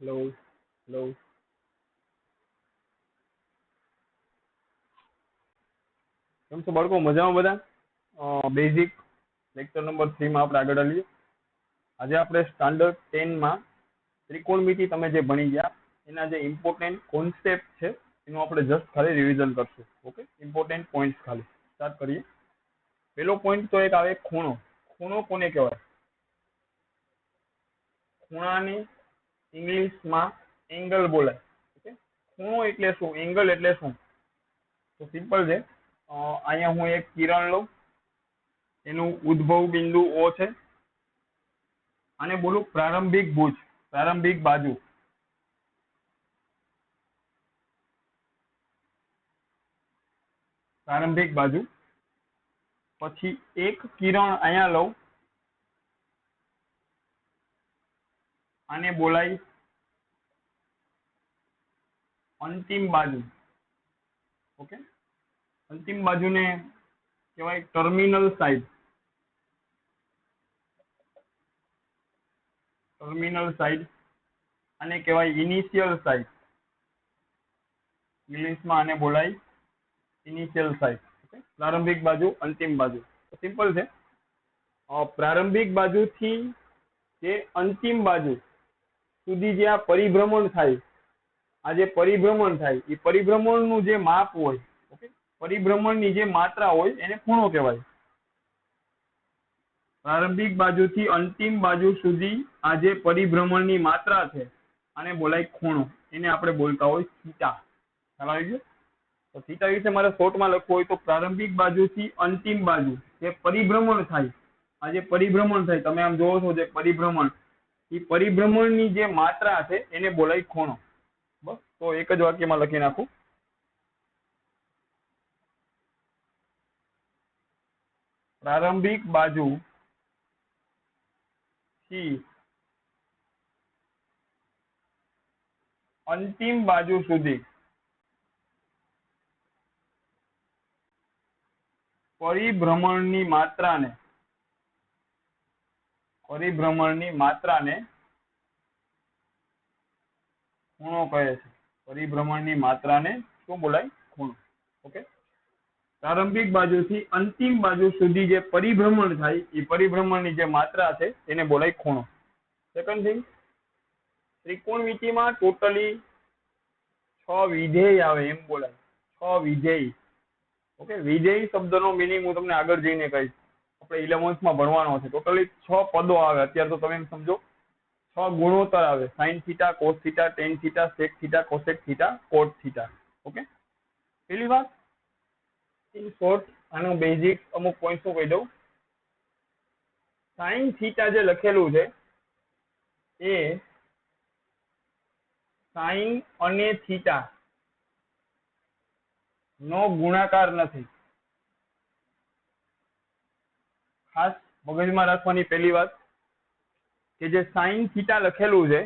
Hello hello કેમ છો બાળકો? મજામાં બધા? બેઝિક લેક્ચર નંબર 3 માં આપણે આગળ આવીએ. આજે આપણે સ્ટાન્ડર્ડ 10 માં ત્રિકોણમિતિ તમે જે ભણી ગયા એના જે ઇમ્પોર્ટન્ટ કોન્સેપ્ટ છે એનું આપણે જસ્ટ ખાલી રિવિઝન કરશું. ઓકે, ઇમ્પોર્ટન્ટ પોઈન્ટ્સ ખાલી સ્ટાર્ટ કરીએ. પેલો પોઈન્ટ તો એક આવે ખૂણો. ખૂણો કોને કહેવાય? ખૂણાની ઇંગ્લિશમાં એંગલ બોલાય. ઓકે, ખૂણો એટલે શું, એંગલ એટલે શું? તો સિમ્પલ છે. અહીંયા હું એક કિરણ લઉં, એનું ઉદ્ભવ બિંદુ O છે, અને બોલું પ્રારંભિક ભુજ, પ્રારંભિક બાજુ. પ્રારંભિક બાજુ પછી એક કિરણ અહીંયા લઉં, આને બોલાય અંતિમ બાજુ. ઓકે, અંતિમ બાજુને કહેવાય ટર્મિનલ સાઇડ. ટર્મિનલ સાઇડ આને કહેવાય ઇનિશિયલ સાઇડ. ઇંગ્લિશમાં આને બોલાય ઇનિશિયલ સાઇડ. ઓકે, પ્રારંભિક બાજુ, અંતિમ બાજુ. સિમ્પલ છે. પ્રારંભિક બાજુથી જે અંતિમ બાજુ સુધી જે આ પરિભ્રમણ થાય, આ જે પરિભ્રમણ થાય એ પરિભ્રમણનું જે માપ હોય, ઓકે, પરિભ્રમણની જે માત્રા હોય એને ખૂણો કહેવાય. પ્રારંભિક બાજુથી અંતિમ બાજુ સુધી આ જે પરિભ્રમણની માત્રા છે આને બોલાય ખૂણો. એને આપણે બોલતા હોય થીટા. ખ્યાલ આવી ગયો? તો થીટા વિશે મારે શોર્ટમાં લખવું હોય તો પ્રારંભિક બાજુથી અંતિમ બાજુ જે પરિભ્રમણ થાય, આ જે પરિભ્રમણ થાય તમે આમ જોવો છો જે પરિભ્રમણ, એ પરિભ્રમણની જે માત્રા છે એને બોલાય ખૂણો. બસ, તો એક જ વાક્યમાં લખી નાખું. પ્રારંભિક બાજુ થી અંતિમ બાજુ સુધી પરિભ્રમણની માત્રાને ખૂણો કહે છે. પરિભ્રમણની માત્રાને શું બોલાય? ખૂણો. ઓકે, પ્રારંભિક બાજુથી અંતિમ બાજુ સુધી જે પરિભ્રમણ થાય એ પરિભ્રમણની જે માત્રા છે એને બોલાય ખૂણો. સેકન્ડ થિંગ, ત્રિકોણમિતિમાં ટોટલી 6 વિધેય આવે એમ બોલાય. 6 વિધેય. ઓકે, વિધેય શબ્દનો મિનિંગ હું તમને આગળ જઈને કહીશ. આપણે 11th માં ભણવાનો છે. ટોટલી 6 પદો આવે. અત્યારે તો તમે એમ સમજો 6 ગુણોત્તર આવે. Sine theta, cos theta, tan theta, sec theta, cosec theta, cot theta. Okay, પેલી વાત ઇન શોર્ટ આનું બેઝિક અમુક પોઈન્ટ કહી દઉં. સાઇન થીટા જે લખેલું છે એ સાઇન અને થીટા નો ગુણાકાર નથી. ખાસ મગજમાં રાખવાની પહેલી વાત કે જે સાઇન થીટા લખેલું છે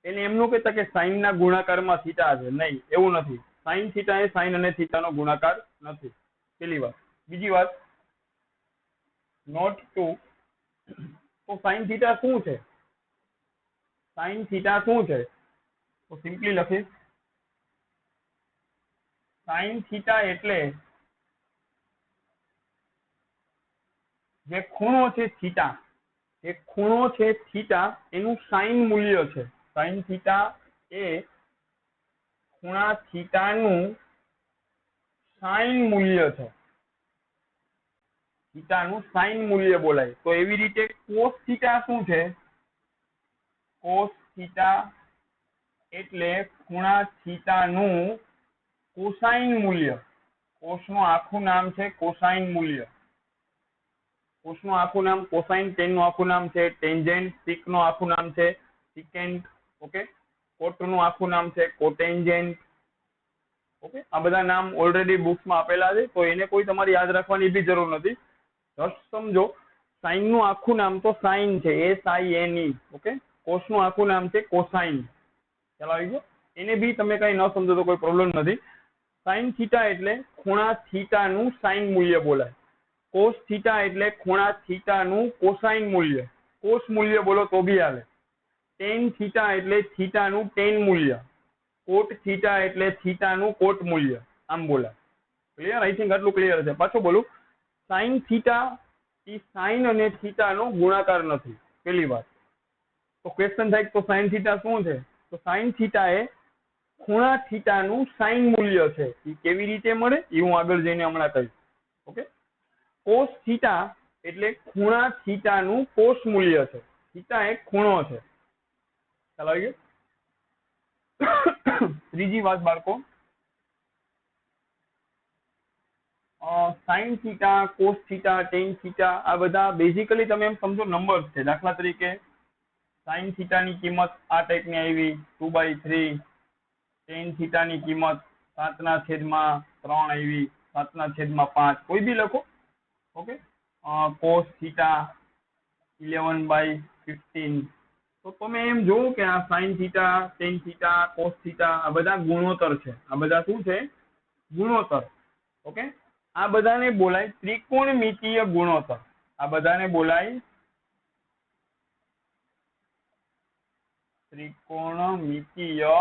એને એમનું કહેતા કે સાઇન ના ગુણાકારમાં થીટા છે. નહીં, એવું નથી. સાઇન થીટા એ સાઇન અને થીટાનો ગુણાકાર નથી. પેલી વાત. બીજી વાત, નોટ 2. તો સાઇન થીટા શું છે? સાઇન થીટા શું છે? તો સિમ્પલી લખીશ, સાઇન થીટા એટલે જે ખૂણો છે થીટા, એ ખૂણો છે થીટા એનું સાઇન મૂલ્ય છે. સાઇન થીટા એ ખૂણા થીટાનું સાઇન મૂલ્ય છે. થીટાનું સાઇન મૂલ્ય બોલાય. તો એવી રીતે કોસ થીટા શું છે? કોસ થીટા એટલે ખૂણા થીટાનું કોસાઇન મૂલ્ય. કોસનું આખું નામ છે કોસાઇન મૂલ્ય. કોસનું આખું નામ કોસાઇન, ટેનનું આખું નામ છે ટેન્જેન્ટ, સિકનું આખું નામ છે સિકેન્ટ. ઓકે, કોટનું આખું નામ છે કોટેન્જેન્ટ. ઓકે, આ બધા નામ ઓલરેડી બુક્સમાં આપેલા છે, તો એને કોઈ તમારે યાદ રાખવાની બી જરૂર નથી. જસ્ટ સમજો, સાઇનનું આખું નામ તો સાઇન છે, SINE. ઓકે, કોસનું આખું નામ છે કોસાઇન. ખ્યાલ આવી ગયો? એને બી તમે કઈ ન સમજો તો કોઈ પ્રોબ્લેમ નથી. સાઇન થીટા એટલે ખૂણા થીટાનું સાઇન મૂલ્ય બોલાય. કોસ થીટા એટલે ખૂણા થીટાનું કોસાઇન મૂલ્ય. કોસ મૂલ્ય બોલો તો બી હાલે. ટેન થીટા એટલે થીટાનું ટેન મૂલ્ય, કોટ થીટા એટલે થીટાનું કોટ મૂલ્ય, આમ બોલાય. ક્લિયર? આઈ થિંક આટલું ક્લિયર છે. પાછું બોલું, સાઈન થીટા એ સાઈન અને થીટાનો ગુણાકાર નથી. પેલી વાત તો ક્વેશ્ચન થાય તો સાઈન થીટા શું છે? તો સાઈન થીટા એ ખૂણા થીટાનું સાઈન મૂલ્ય છે. એ કેવી રીતે મળે એ હું આગળ જઈને હમણાં કહીશ. ઓકે. કોસ થીટા એટલે ખૂણા થીટાનું કોસ મૂલ્ય છે. થીટા એક ખૂણો છે. ખ્યાલ આવી ગયો? ત્રીજી વાત બાળકો, sine theta, cos theta, tan theta આ બધા બેઝિકલી તમે એમ સમજો નંબર્સ છે. દાખલા તરીકે સાઈન થીટાની કિંમત આ ટાઈપની આવી 2/3, ટેન થીટાની કિંમત 7/3 આવી, 7/5, કોઈ બી લખો. ઓકે. Cos theta 11/15. તો તમે એમ જોવો કે આ sine theta, tan theta, cos theta આ બધા ગુણોત્તર છે. આ બધા શું છે? ગુણોત્તર. ઓકે. આ બધાને બોલાય ત્રિકોણમિતીય ગુણોત્તર. આ બધાને બોલાય ત્રિકોણમિતીય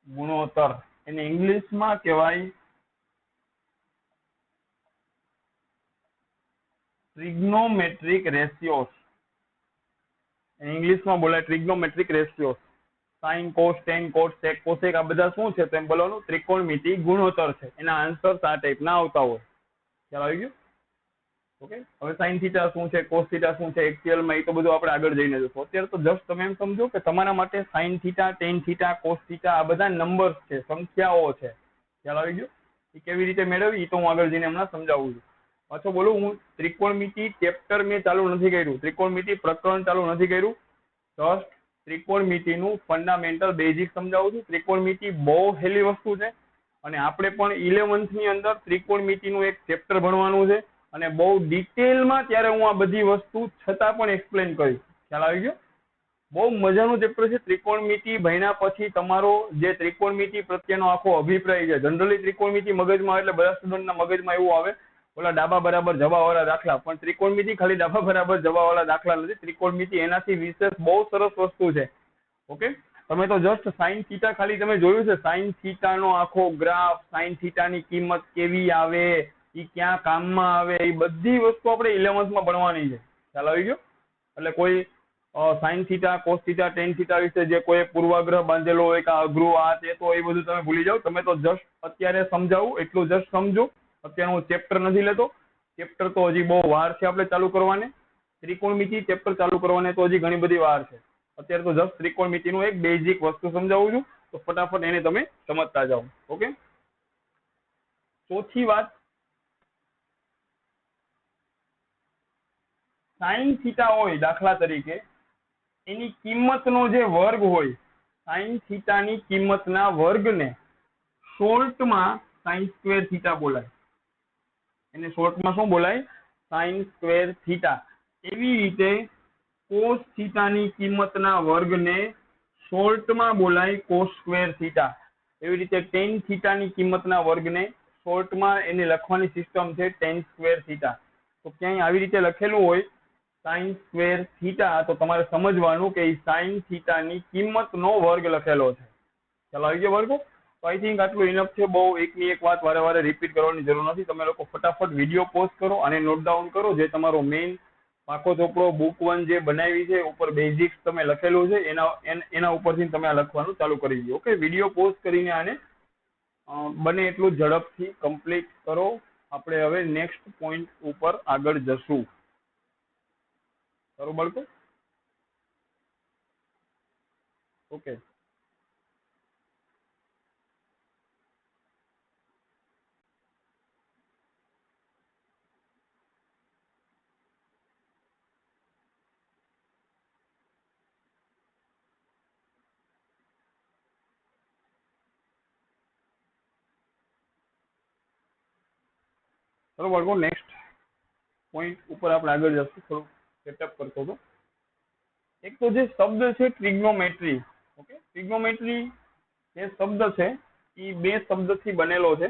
ગુણોત્તર. એને ઇંગ્લિશમાં કહેવાય ટ્રિગ્નોમેટ્રિક રેશિયોસ. ઇંગ્લિશમાં બોલાય ટ્રિગ્નોમેટ્રિક રેશિયોસ. સાઈન, કોસ, ટેન, કોટ, સેક, કોસેક આ બધા શું છે? તો એમ બોલવાનું ત્રિકોણમિતિ ગુણોત્તર છે. એના આન્સર આ ટાઈપના આવતા હોય. ખ્યાલ આવી ગયો? ઓકે. હવે સાઈન થીટા શું છે, કોસ થીટા શું છે, એક્ચુઅલમાં એ તો બધું આપણે આગળ જઈને જોશું. અત્યારે તો જસ્ટ તમે એમ સમજો કે તમારા માટે sine theta, tan theta, cos theta આ બધા નંબર્સ છે, સંખ્યાઓ છે. ખ્યાલ આવી ગયો? એ કેવી રીતે મેળવવી એ તો હું આગળ જઈને હમણાં સમજાવું છું. પાછો બોલું, હું ત્રિકોણમિતિ ચેપ્ટર મેં ચાલુ નથી કર્યું, ત્રિકોણમિતિ પ્રકરણ ચાલુ નથી કર્યું. જસ્ટ ત્રિકોણમિતિનું ફંડામેન્ટલ બેઝિક સમજાવું છું. ત્રિકોણમિતિ બહુ હેલી વસ્તુ છે અને આપણે પણ 11th ની અંદર ત્રિકોણમિતિનું એક ચેપ્ટર ભણવાનું છે અને બહુ ડિટેલમાં ત્યારે હું આ બધી વસ્તુ છતાં પણ એક્સપ્લેન કરીશ. ખ્યાલ આવી ગયો? બહુ મજાનું ચેપ્ટર છે. ત્રિકોણમિતિ ભણ્યા પછી તમારો જે ત્રિકોણમિતિ પ્રત્યેનો આખો અભિપ્રાય છે, જનરલી ત્રિકોણમિતિ મગજમાં એટલે બધા સ્ટુડન્ટના મગજમાં એવું આવે ઓલા ડાબા બરાબર જવા વાળા દાખલા, પણ ત્રિકોણમિતિ ખાલી ડાબા બરાબર જવા વાળા દાખલા નથી. ત્રિકોણમિતિ એનાથી વિશેષ બહુ સરસ વસ્તુ છે. ઓકે. તમે તો જસ્ટ સાઈન થીટા ખાલી તમે જોયું છે, સાઈન થીટાનો આખો ગ્રાફ, સાઈન થીટાની કિંમત કેવી આવે, એ ક્યાં કામમાં આવે, એ બધી વસ્તુ આપણે 11th માં ભણવાની છે. ખ્યાલ આવી ગયો? એટલે કોઈ sine theta, cos theta, tan theta વિશે જે કોઈ પૂર્વાગ્રહ બાંધેલો હોય કે અઘરું આ તે તો એ બધું તમે ભૂલી જાઓ. તમે તો જસ્ટ અત્યારે સમજાવું એટલું જસ્ટ સમજો. અત્યારે હું ચેપ્ટર નથી લેતો. ચેપ્ટર તો હજી બહુ વાર છે આપણે ચાલુ કરવાને. ત્રિકોણમિતિ ચેપ્ટર ચાલુ કરવાને તો હજી ઘણી બધી વાર છે. અત્યારે તો જસ્ટ ત્રિકોણમિતિનું એક બેઝિક વસ્તુ સમજાવું છું, તો ફટાફટ એને તમે સમજતા જાઓ. ઓકે. ચોથી વાત, સાઈન થીટા હોય દાખલા તરીકે, એની કિંમતનો જે વર્ગ હોય, સાઈન થીટાની કિંમતના વર્ગને શોર્ટમાં સાઈન સ્ક્વેર થીટા બોલાય. એને શોર્ટમાં શું બોલાય? Sine square theta. એવી રીતે કોસ થીટાની કિંમતના વર્ગને શોર્ટમાં બોલાય કોસ સ્ક્વેર થીટા. એવી રીતે ટેન થીટાની કિંમતના વર્ગને શોર્ટમાં એની લખવાની સિસ્ટમ છે ટેન સ્ક્વેર થીટા. તો ક્યાંય આવી રીતે લખેલું હોય સાઈન સ્ક્વેર થીટા તો તમારે સમજવાનું કે સાઈન થીટાની કિંમતનો વર્ગ લખેલો છે. ચાલો આવી ગયો વર્ગો? તો આઈ થિંક આટલું ઇનફ છે. બહુ એકની એક વાત વારે વારે રિપીટ કરવાની જરૂર નથી. તમે લોકો ફટાફટ વિડીયો પોઝ કરો અને નોટ ડાઉન કરો. જે તમારો મેઇન પાકો ચોપડો બુક 1 જે બનાવી છે ઉપર બેઝિક્સ તમે લખેલું છે એના ઉપરથી તમે આ લખવાનું ચાલુ કરી દો. ઓકે. વિડીયો પોઝ કરીને આને બને એટલું ઝડપથી કમ્પ્લીટ કરો. આપણે હવે નેક્સ્ટ પોઈન્ટ ઉપર આગળ જશું. બરોબર તો? ઓકે. બરોબર. નેક્સ્ટ પોઈન્ટ ઉપર આપણે આગળ જશું. થોડું સેટઅપ કરતો હતો. એક તો જે શબ્દ છે ટ્રિગ્નોમેટ્રી. ઓકે. ટ્રિગ્નોમેટ્રી જે શબ્દ છે એ બે શબ્દથી બનેલો છે.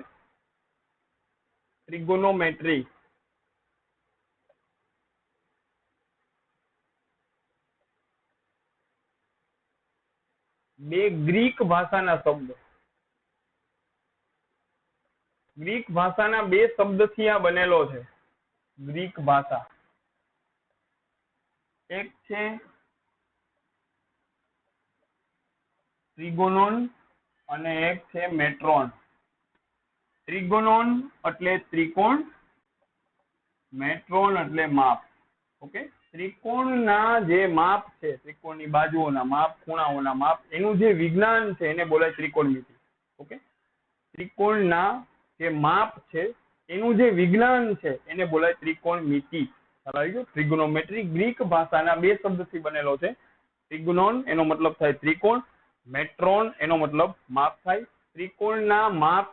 ટ્રિગોનોમેટ્રી. બે ગ્રીક ભાષાના શબ્દ, ગ્રીક ભાષાના બે શબ્દથી આ બનેલો છે. ગ્રીક ભાષા, એક છે ટ્રિગોનોન અને એક છે મેટ્રોન. ટ્રિગોનોન એટલે ત્રિકોણ, મેટ્રોન એટલે માપ. ઓકે, ત્રિકોણના જે માપ છે, ત્રિકોણની બાજુઓના માપ, ખૂણાઓના માપ, એનું જે વિજ્ઞાન છે એને બોલાય ત્રિકોણમિતિ. ઓકે, ત્રિકોણના જે માપ છે એનું જે વિજ્ઞાન છે એને બોલાય ત્રિકોણમિતિ. ખ્યાલ આવી ગયો? ટ્રિગોનોમેટ્રી ગ્રીક ભાષાના બે શબ્દથી બનેલો છે. ટ્રિગોનોન એનો મતલબ થાય ત્રિકોણ, મેટ્રોન એનો મતલબ માપ થાય. ત્રિકોણના માપ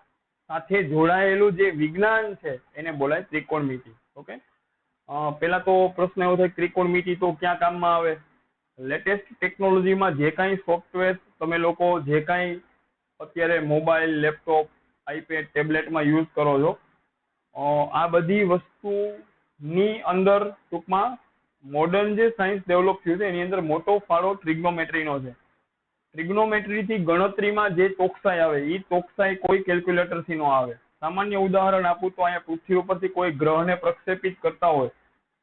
સાથે જોડાયેલું જે વિજ્ઞાન છે એને બોલાય ત્રિકોણમિતિ. ઓકે, પેલા તો પ્રશ્ન એવો થાય ત્રિકોણમિતિ તો ક્યાં કામમાં આવે? લેટેસ્ટ ટેકનોલોજીમાં જે કાંઈ સોફ્ટવેર તમે લોકો જે કાંઈ અત્યારે મોબાઈલ, લેપટોપ, આઈપેડ, ટેબ્લેટમાં યુઝ કરો છો, આ બધી વસ્તુની અંદર ટૂંકમાં મોડર્ન જે સાયન્સ ડેવલપ થયું છે એની અંદર મોટો ફાળો ટ્રિગ્નોમેટ્રીનો છે. ટ્રિગ્નોમેટ્રીથી ગણતરીમાં જે ચોકસાઈ આવે એ ચોકસાઈ કોઈ કેલ્ક્યુલેટરથી ન આવે. સામાન્ય ઉદાહરણ આપું તો અહીંયા પૃથ્વી ઉપરથી કોઈ ગ્રહને પ્રક્ષેપિત કરતા હોય,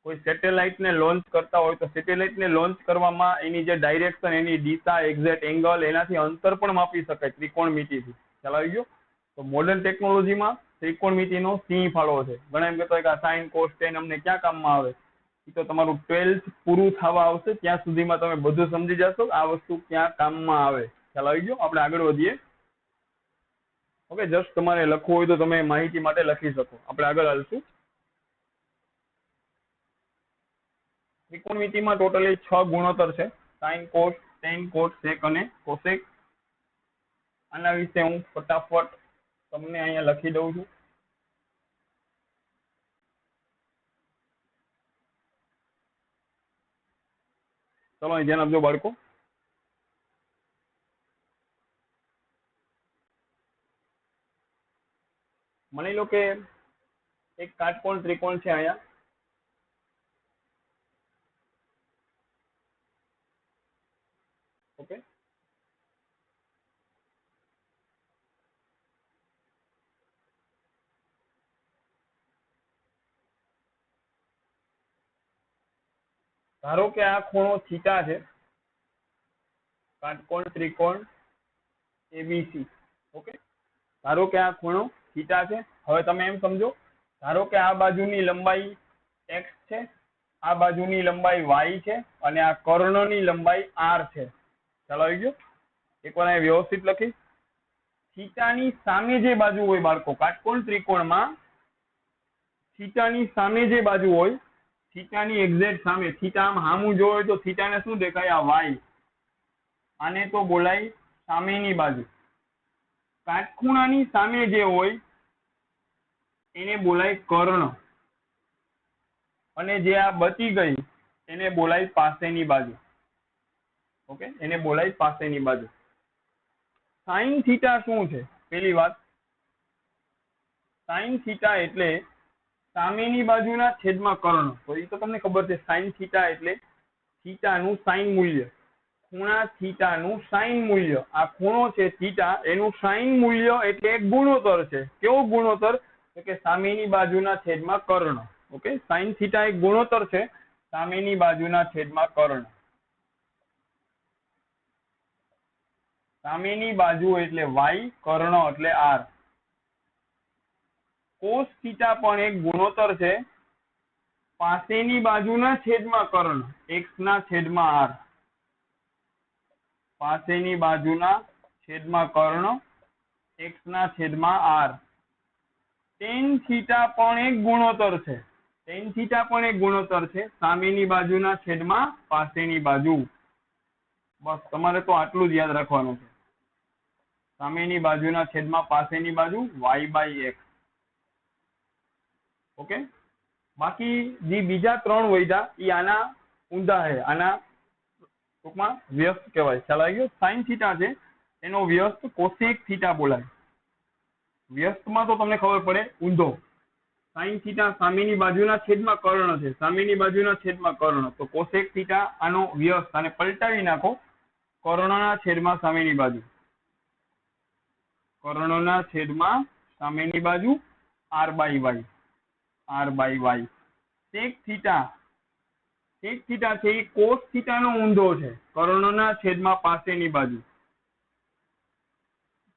કોઈ સેટેલાઇટને લોન્ચ કરતા હોય, તો સેટેલાઇટને લોન્ચ કરવામાં એની જે ડાયરેક્શન, એની દિશા, એક્ઝેક્ટ એંગલ, એનાથી અંતર પણ માપી શકાય ત્રિકોણમિતિથી. ખ્યાલ આવી ગયો? તો મોડર્ન ટેકનોલોજીમાં ત્રિકોણમિતિનો સિંહ ફાળો છે. ઘણા એમ કહેતા હોય કે આ સાઇન, કોસ, ટેન અમને ક્યાં કામમાં આવે? એ તો તમારું 12th પૂરું થવા આવશે ત્યાં સુધીમાં તમે બધું સમજી જશો આ વસ્તુ ક્યાં કામમાં આવે. ખ્યાલ આવી ગયો? આપણે આગળ વધીએ. ઓકે, જસ્ટ તમારે લખવું હોય તો તમે માહિતી માટે લખી શકો. આપણે આગળ હાલશું. ત્રિકોણમિતિમાં ટોટલી 6 ગુણોત્તર છે: સાઇન, કોસ, ટેન, કોટ, સેક અને કોસેક. આના વિશે હું ફટાફટ તમને અહીંયા લખી દઉં છું. ચલો અહીં ધ્યાન આપજો બાળકો. માની લો કે એક કાટકોણ ત્રિકોણ છે અહીંયા. ઓકે, ધારો કે આ ખૂણો થીટા છે, કાટકોણ ત્રિકોણ એબીસી. ઓકે, ધારો કે આ ખૂણો થીટા છે. હવે તમે એમ સમજો, ધારો કે આ બાજુની લંબાઈ x છે, આ બાજુની લંબાઈ y છે અને આ કર્ણની લંબાઈ r છે. ચાલો આવી ગયો? એકવાર અહીં વ્યવસ્થિત લખી. થીટાની સામે જે બાજુ હોય બાળકો, કાટકોણ ત્રિકોણમાં થીટાની સામે જે બાજુ હોય, થીટાની એક્ઝેક્ટ સામે, થીટા આમ સામું જોવે તો થીટાને શું દેખાય? આ y. આને તો બોલાય સામેની બાજુ. કાટખૂણાની સામે જે હોય એને બોલાય કર્ણ, અને જે આ બચી ગઈ એને બોલાય પાસેની બાજુ. ઓકે, એને બોલાય પાસેની બાજુ. સાઇન થીટા શું છે? પેલી વાત, સાઇન થીટા એટલે સામેની બાજુના છેદમાં કર્ણ. તો એ તો તમને ખબર છે, સાઇન થીટા એટલે થીટાનું સાઇન મૂલ્ય, ખૂણા થીટાનું સાઇન મૂલ્ય. આ ખૂણો છે થીટા, એનું સાઇન મૂલ્ય એટલે એક ગુણોત્તર છે. કેવો ગુણોત્તર? તો કે સામેની બાજુના છેદમાં કર્ણ. ઓકે, સાઇન થીટા એક ગુણોત્તર છે, સામેની બાજુના છેદમાં કર્ણ. સામેની બાજુ એટલે y, કર્ણ એટલે r. કોસ થીટા પણ એક ગુણોત્તર છે, પાસેની બાજુના છેદમાં કર્ણ, x ના છેદમાં r. પાસેની બાજુના છેદમાં કર્ણ, x ના છેદમાં r. ટેન થીટા પણ એક ગુણોત્તર છે, ટેન થીટા પણ એક ગુણોત્તર છે, સામેની બાજુના છેદમાં પાસેની બાજુ. બસ તમારે તો આટલું જ યાદ રાખવાનું છે. સામેની બાજુના છેદમાં પાસેની બાજુ, y/x. ઓકે, બાકી જે બીજા 3 વૈધા એ આના ઊંધા છે, આના ટૂંકમાં વ્યસ્ત કહેવાય. ખ્યાલ આવી ગયો? સાઇન થીટા છે એનો વ્યસ્ત કોસેક થીટા બોલાય. વ્યસ્તમાં તો તમને ખબર પડે ઊંધો. સાઇન થીટા સામેની બાજુના છેદમાં કર્ણ છે, સામેની બાજુના છેદમાં કર્ણ, તો કોસેક થીટા આનો વ્યસ્ત. આને પલટાવી નાખો, કર્ણના છેદમાં સામેની બાજુ, કર્ણના છેદમાં સામેની બાજુ r by y, r by y. sec theta છે એ cos થીટા નો ઊંધો છે, કર્ણના છેદમાં પાસેની બાજુ,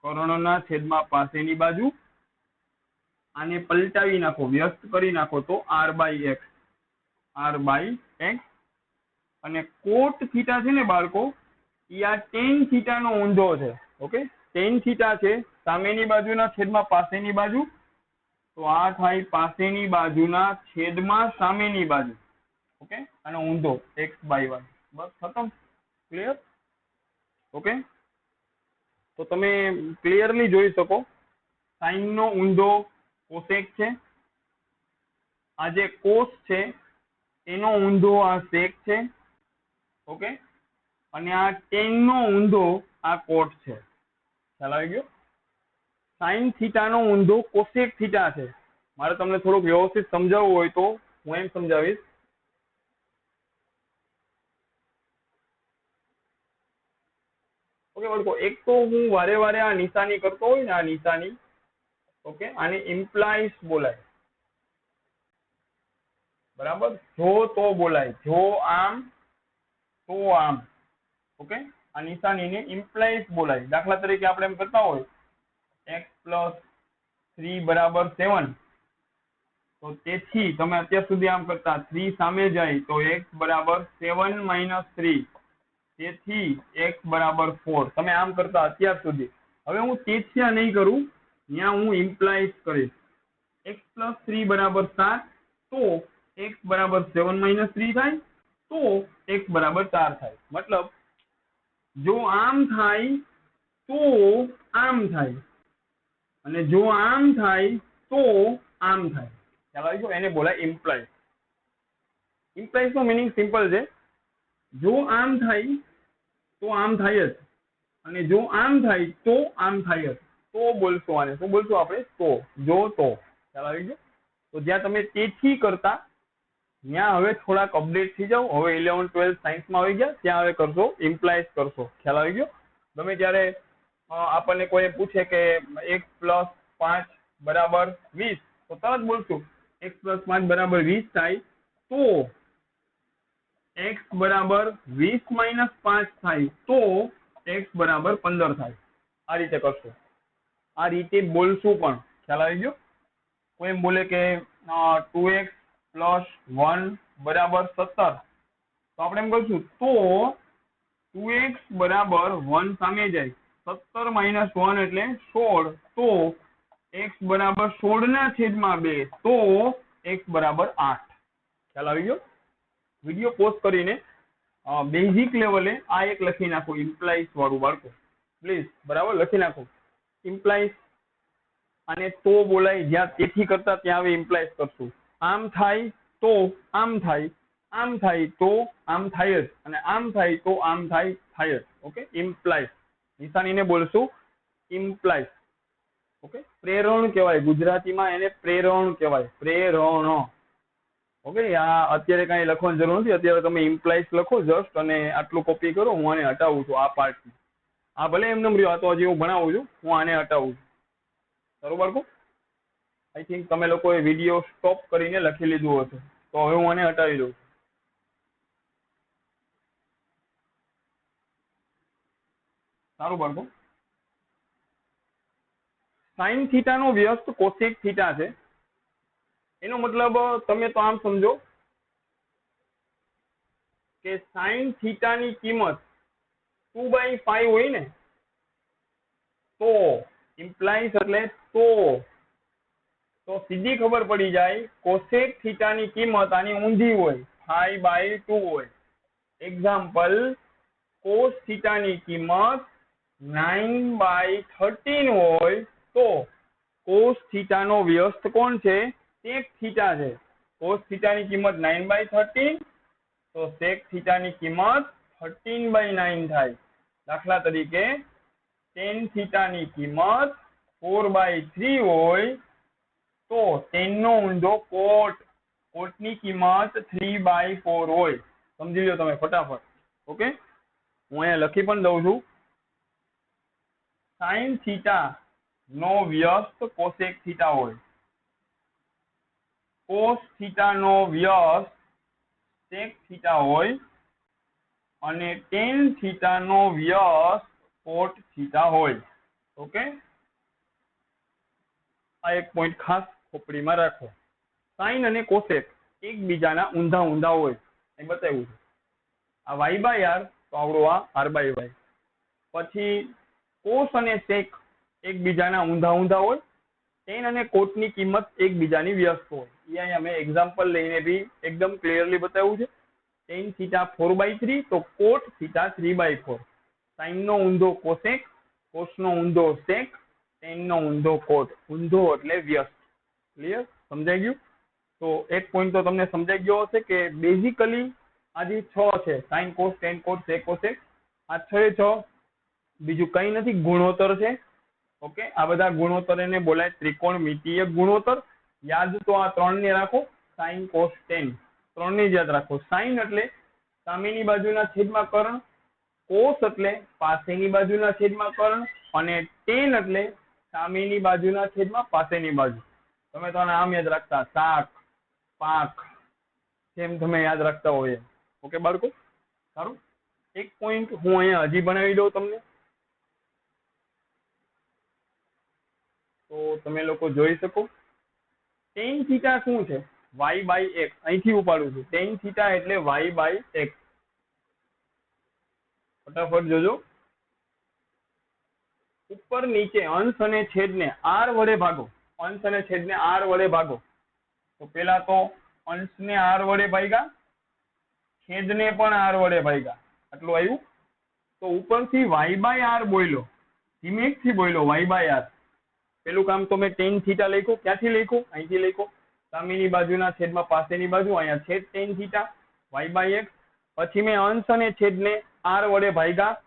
કર્ણના છેદમાં પાસેની બાજુ. આને પલટાવી નાખો, વ્યસ્ત કરી નાખો તો r by x, r by x. અને કોટ થીટા છે ને બાળકો, એ આ ટેન થીટા નો ઊંધો છે. ઓકે, ટેન થીટા છે સામેની બાજુના છેદમાં પાસેની બાજુ, તો આ થાય પાસેની બાજુના છેદમાં સામેની બાજુ. ઓકે, અને ઊંધો x બાય y. બસ ખતમ, ક્લિયર? ઓકે, તો તમે ક્લિયરલી જોઈ શકો સાઈન નો ઊંધો કોસેક છે, આ જે કોસ છે એનો ઊંધો આ સેક છે. ઓકે, અને આ ટેન નો ઊંધો આ કોટ છે. ખ્યાલ આવી ગયો? સાઈન થીટા નો ઊંધો કોસેક થીટા છે. મારે તમને થોડુંક વ્યવસ્થિત સમજાવવું હોય તો હું એમ સમજાવીશ. ઓકે બાળકો, એક તો હું વારે વારે આ નિશાની કરતો હોય ને, આ નિશાની, ઓકે, આને ઇમ્પ્લાઇઝ બોલાય. બરાબર, જો તો બોલાય, જો આમ તો આમ. ઓકે, આ નિશાનીને ઇમ્પ્લાઇઝ બોલાય. દાખલા તરીકે આપણે એમ કરતા હોય x + 3 = 7, તો તેથી તમે અત્યાર સુધી આમ કરતા 3 સામે જાય તો x = 7 - 3, તેથી x = 4. તમે આમ કરતા અત્યાર સુધી. હવે હું તેથી નહીં કરું, ત્યાં હું ઇમ્પ્લાઇઝ કરીશ. x + 3 = 7, તો x = 7 - 3 થાય, તો x = 4 થાય. મતલબ જો આમ થાય તો આમ થાય, અને જો આમ થાય તો આમ થાય. ખ્યાલ આવી ગયો? એને બોલાય ઇમ્પ્લાઇઝ. ઇમ્પ્લાઇઝ નો મીનિંગ સિમ્પલ છે, જો આમ થાય તો આમ થાય જ, અને જો આમ થાય તો આમ થાય જ. તો બોલશું આને, શું બોલશું આપણે? તો, જો તો. ખ્યાલ આવી ગયો? તો જ્યાં તમે તેથી કરતા ત્યાં હવે થોડાક અપડેટ થઈ જાવ. હવે 11 12 સાયન્સમાં આવી ગયા, ત્યાં હવે કરશો ઇમ્પ્લાઇઝ કરશો. ખ્યાલ આવી ગયો? ગમે ત્યારે આપણને કોઈ પૂછે કે x + 5 = 20, તો તરત બોલશું x + 5 = 20 થાય, તો x = 20 - 5 થાય, તો x = 15 થાય. આ રીતે કરશો, આ રીતે બોલશું પણ. ખ્યાલ આવી ગયો? કોઈ એમ બોલે કે 2x + 1 = 17, તો આપણે એમ કહીશું તો 2x = 1 સામે જાય, 17 - 1 એટલે 16, તો x = 16/2, તો x = 8. ખ્યાલ આવી ગયો? વિડીયો પોઝ કરીને બેઝિક લેવલે આ એક લખી નાખો, ઇમ્પ્લાઇઝ વાળું બાળકો, પ્લીઝ. બરાબર, લખી નાખો ઇમ્પ્લાઇઝ. અને તો બોલાય, જ્યાં તેથી કરતા ત્યાં હવે ઇમ્પ્લાઇઝ કરશું. આમ થાય તો આમ થાય, આમ થાય તો આમ થાય જ, અને આમ થાય તો આમ થાય જ. Okay, implies. નિશાનીને બોલશું ઇમ્પ્લાઇઝ. ઓકે, પ્રેરણ કહેવાય ગુજરાતીમાં, એને પ્રેરણ કહેવાય, પ્રેરણ. ઓકે, આ અત્યારે કાંઈ લખવાની જરૂર નથી. અત્યારે તમે ઇમ્પ્લાઇઝ લખો જસ્ટ, અને આટલું કોપી કરો. હું આને હટાવું છું, આ પાર્ટ. આ ભલે એમને રહ્યો, આ તો હજી હું ભણાવું છું, હું આને હટાવું છું. બરોબર કો? આઈ થિંક તમે લોકોએ વિડીયો સ્ટોપ કરીને લખી લીધું હશે, તો હવે હું આને હટાવી દઉં. સારું બાળકો. સાઈન થીટા નો વ્યસ્ત કોસેક થીટા છે. એનો મતલબ તમે તો આમ સમજો કે સાઈન થીટાની કિંમત 2/5 હોય ને, તો ઇમ્પ્લાઇઝ એટલે તો સીધી ખબર પડી જાય કોસેક થીટાની કિંમત આની ઊંધી હોય, 5/2 હોય. એક્ઝામ્પલ, કોસ થીટાની કિંમત 9/13 હોય, તો કોસ થીટાનો વ્યસ્ત કોણ છે? સેક થીટા છે. કોસ થીટાની કિંમત 9/13, તો સેક થીટાની કિંમત 13/9 થાય. દાખલા તરીકે ટેન થીટાની કિંમત 4/3 હોય, તો ટેન નો ઊંધો કોટની કિંમત 3/4 હોય. સમજી લો તમે ફટાફટ. ઓકે, હું અહીંયા લખી પણ દઉં છું, સાઇન થીટા નો વ્યસ્ત કોસેક થીટા હોય, કોસ થીટા નો વ્યસ્ત સેક થીટા હોય અને ટેન થીટા નો વ્યસ્ત કોટ થીટા હોય. ઓકે, આ એક પોઈન્ટ ખાસ ખોપડીમાં રાખો. સાઇન અને કોસેક એકબીજાના ઊંધા ઊંધા હોય એ બતાવ્યું છે. આ વાય બાય આર તો આવડો આ આર બાય વાય. પછી કોસ અને સેક એકબીજાના ઊંધા ઊંધા હોય. ટેન અને કોટની કિંમત એકબીજાની વ્યસ્ત હોય. એ અહીંયા મેં એક્ઝામ્પલ લઈને બી એકદમ ક્લિયરલી બતાવ્યું છે. ટેન થીટા 4/3 તો કોટ થીટા 3/4. સાઇન નો ઊંધો કોસેક, કોસ નો ઊંધો સેક, ટેન નો ઊંધો કોટ. ઊંધો એટલે વ્યસ્ત. ક્લિયર? સમજાઈ ગયું? તો એક પોઈન્ટ તો તમને સમજાઈ ગયો હશે કે બેઝિકલી આ જે 6 છે, સાઇન કોસ ટેન કોટ સેક કોસેક, આ 6 બીજું કઈ નથી, ગુણોત્તર છે. ઓકે, આ બધા ગુણોત્તર એને બોલાય ત્રિકોણમિતિય ગુણોત્તર. યાદ તો આ 3 ને રાખો, સાઇન કોસ ટેન 3 ને યાદ રાખો. સાઇન એટલે સામેની બાજુના છેદમાં કર્ણ, કોસ એટલે પાસેની બાજુના છેદમાં કર્ણ, અને ટેન એટલે સામેની બાજુના છેદમાં પાસેની બાજુ. તમે તો આમ યાદ રાખતા, શાક પાક, જેમ તમે યાદ રાખતા હોય. ઓકે બાળકો, સારું. એક પોઈન્ટ હું અહીંયા હજી બનાવી દઉં તમને, તો તમે લોકો જોઈ શકો. ટેન થીટા શું છે? Y by x. અહીંથી ઉપાડું છું. ટેન થીટા એટલે વાય બાય એક્સ. ફટાફટ જોજો. ઉપર નીચે અંશ અને છેદને આર વડે ભાગો. અંશ અને છેદને આર વડે ભાગો. તો પેલા તો અંશને આર વડે ભાગ્યા, છેદને પણ આર વડે ભાગ્યા. આટલું આવ્યું. તો ઉપરથી વાય બાય આર બોલ્યો, ધીમેકથી બોલ્યો વાય બાય આર. પેલું કામ તો મેં ટેન થીટા લખ્યું. ક્યાંથી લખ્યું? અહીંથી લખ્યું. સામેની બાજુના છેદમાં પાસેની બાજુ, અહીંયા છેદ tan theta y by x. પછી મેં અંશ અને છેદને આર વડે ભાગ્યા.